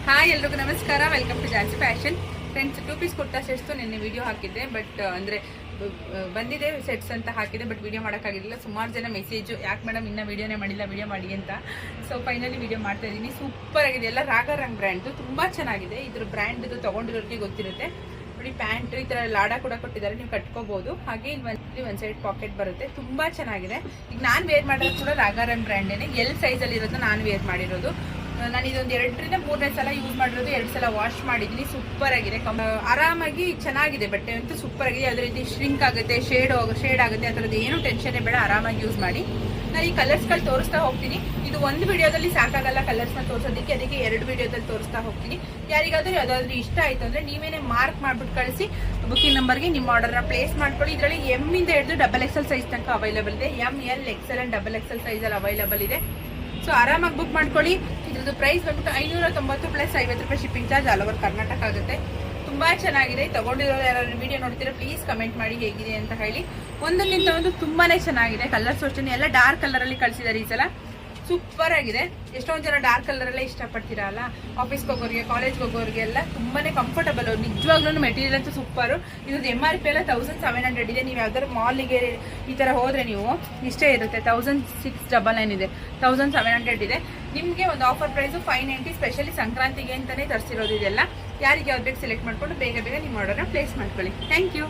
Hi ಎಲ್ರಿಗೂ ನಮಸ್ಕಾರ, welcome to Jhansi fashion. Friends, 2 piece kurta sets ನಿನ್ನೆ ವಿಡಿಯೋ ಹಾಕಿದ್ದೆ, ಬಟ್ ಅಂದರೆ ಬಂದಿದೆ ಸೆಟ್ಸ್ ಅಂತ ಹಾಕಿದೆ, ಬಟ್ ವಿಡಿಯೋ ಮಾಡೋಕ್ಕಾಗಿರಲಿಲ್ಲ. ಸುಮಾರು ಜನ ಮೆಸೇಜು, ಯಾಕೆ ಮೇಡಮ್ ಇನ್ನೂ ವಿಡಿಯೋನೇ ಮಾಡಿಲ್ಲ, ವಿಡಿಯೋ ಮಾಡಿ ಅಂತ. ಸೊ ಫೈನಲಿ ವಿಡಿಯೋ ಮಾಡ್ತಾ ಇದ್ದೀನಿ. ಸೂಪರ್ ಆಗಿದೆ, ಎಲ್ಲ ರಾಗಾರಂಗ್ ಬ್ರ್ಯಾಂಡ್ದು, ತುಂಬ ಚೆನ್ನಾಗಿದೆ. ಇದ್ರ ಬ್ರ್ಯಾಂಡ್ದು ತೊಗೊಂಡಿರೋರಿಗೆ ಗೊತ್ತಿರುತ್ತೆ ನೋಡಿ. ಪ್ಯಾಂಟ್ ಈ ಥರ ಲಾಡ ಕೂಡ ಕೊಟ್ಟಿದ್ದಾರೆ, ನೀವು ಕಟ್ಕೋಬಹುದು. ಹಾಗೆ ಇಲ್ಲಿ ಒಂದು ಸೈಡ್ ಪಾಕೆಟ್ ಬರುತ್ತೆ, ತುಂಬ ಚೆನ್ನಾಗಿದೆ. ಈಗ ನಾನು ವೇರ್ ಮಾಡೋದು ಕೂಡ ರಾಗಾರಂಗ್ ಬ್ರ್ಯಾಂಡೇನೆ. ಎಲ್ ಸೈಜಲ್ಲಿ ಇರೋದು ನಾನು ವೇರ್ ಮಾಡಿರೋದು. ನಾನು ಇದೊಂದು 2ರಿಂದ 3ನೇ ಸಲ ಯೂಸ್ ಮಾಡಿರೋದು, 2 ಸಲ ವಾಶ್ ಮಾಡಿದ್ದೀನಿ. ಸೂಪರ್ ಆಗಿದೆ, ಆರಾಮಾಗಿ ಚೆನ್ನಾಗಿದೆ. ಬಟ್ಟೆ ಅಂತೂ ಸೂಪರ್ ಆಗಿದೆ. ಯಾವುದೇ ರೀತಿ ಶ್ರಿಂಕ್ ಆಗುತ್ತೆ, ಶೇಡ್ ಆಗುತ್ತೆ, ಆ ಥರದ್ದು ಏನು ಟೆನ್ಷನ್ನೇ ಬೇಡ, ಆರಾಮಾಗಿ ಯೂಸ್ ಮಾಡಿ. ನಾನು ಈ ಕಲರ್ಸ್ಗಳು ತೋರಿಸ್ತಾ ಹೋಗ್ತೀನಿ. ಇದು ಒಂದು ವಿಡಿಯೋದಲ್ಲಿ ಸಾಕಾಗಲ್ಲ ಕಲರ್ಸ್ನ ತೋರಿಸೋದಕ್ಕೆ, ಅದಕ್ಕೆ 2 ವಿಡಿಯೋದಲ್ಲಿ ತೋರಿಸ್ತಾ ಹೋಗ್ತೀನಿ. ಯಾರಿಗಾದ್ರೂ ಯಾವುದಾದ್ರೂ ಇಷ್ಟ ಆಯಿತು ಅಂದರೆ ನೀವೇನೇ ಮಾರ್ಕ್ ಮಾಡ್ಬಿಟ್ಟು ಕಳಿಸಿ, ಬುಕಿಂಗ್ ನಂಬರ್ಗೆ ನಿಮ್ಮ ಆರ್ಡರ್ನ ಪ್ಲೇಸ್ ಮಾಡ್ಕೊಳ್ಳಿ. ಇದರಲ್ಲಿ ಎಮ್ ಇಂದ ಹಿಡಿದು XXL ಸೈಜ್ ತನಕ ಅವೈಲೇಬಲ್ ಇದೆ. M, L, XL and XXL ಸೈಜಲ್ಲಿ ಅವೈಲೇಬಲ್ ಇದೆ. ಸೊ ಆರಾಮಾಗಿ ಬುಕ್ ಮಾಡ್ಕೊಳ್ಳಿ. ಇದ್ರದ್ದು ಪ್ರೈಸ್ ಬಂದ್ಬಿಟ್ಟು 590 ಪ್ಲಸ್ 50 ರೂಪಾಯಿ shipping charge all over Karnataka ಆಗುತ್ತೆ. ತುಂಬಾ ಚೆನ್ನಾಗಿದೆ. ತಗೊಂಡಿರೋರು ಯಾರು ವಿಡಿಯೋ ನೋಡ್ತೀರಾ ಪ್ಲೀಸ್ ಕಮೆಂಟ್ ಮಾಡಿ ಹೇಗಿದೆ ಅಂತ ಹೇಳಿ. ಒಂದಕ್ಕಿಂತ ಒಂದು ತುಂಬಾನೇ ಚೆನ್ನಾಗಿದೆ. ಕಲರ್ಸ್ ಅಷ್ಟೇ ಎಲ್ಲ ಡಾರ್ಕ್ ಕಲರ್ ಅಲ್ಲಿ ಕಳಿಸಿದ್ದಾರೆ ಈ ಸಲ. ಸೂಪರ್ ಆಗಿದೆ. ಎಷ್ಟೊಂದು ಜನ ಡಾರ್ಕ್ ಕಲರ್ ಅಲ್ಲೇ ಇಷ್ಟಪಡ್ತೀರಲ್ಲ, ಆಫೀಸ್ಗೆ ಹೋಗೋರಿಗೆ, ಕಾಲೇಜ್ಗೆ ಹೋಗೋರಿಗೆ ಎಲ್ಲ ತುಂಬಾನೇ ಕಂಫರ್ಟಬಲ್. ನಿಜವಾಗ್ಲೂ ಮೆಟೀರಿಯಲ್ ಅಂತೂ ಸೂಪರ್. ಇದ್ರದ್ದು MRP ಎಲ್ಲ 1700 ಇದೆ. ನೀವು ಯಾವ್ದಾದ್ರು ಮಾಲಿಗೆ ಈ ತರ ಹೋದ್ರೆ ನೀವು ಇಷ್ಟೇ ಇರುತ್ತೆ. 1699 ಇದೆ, 1700 ಇದೆ. ನಿಮಗೆ ಒಂದು ಆಫರ್ ಪ್ರೈಸ್ 590, ಸ್ಪೆಷಲಿ ಸಂಕ್ರಾಂತಿಗೆ ಅಂತಾನೆ ತರಿಸಿರೋದು ಇದೆಲ್ಲ. ಯಾರಿಗೆ ಯಾವ್ದು ಬೇಕು ಸೆಲೆಕ್ಟ್ ಮಾಡ್ಕೊಂಡು ಬೇಗ ನಿಮ್ಮ ಆರ್ಡರ್ನ ಪ್ಲೇಸ್ ಮಾಡ್ಕೊಳ್ಳಿ. Thank you.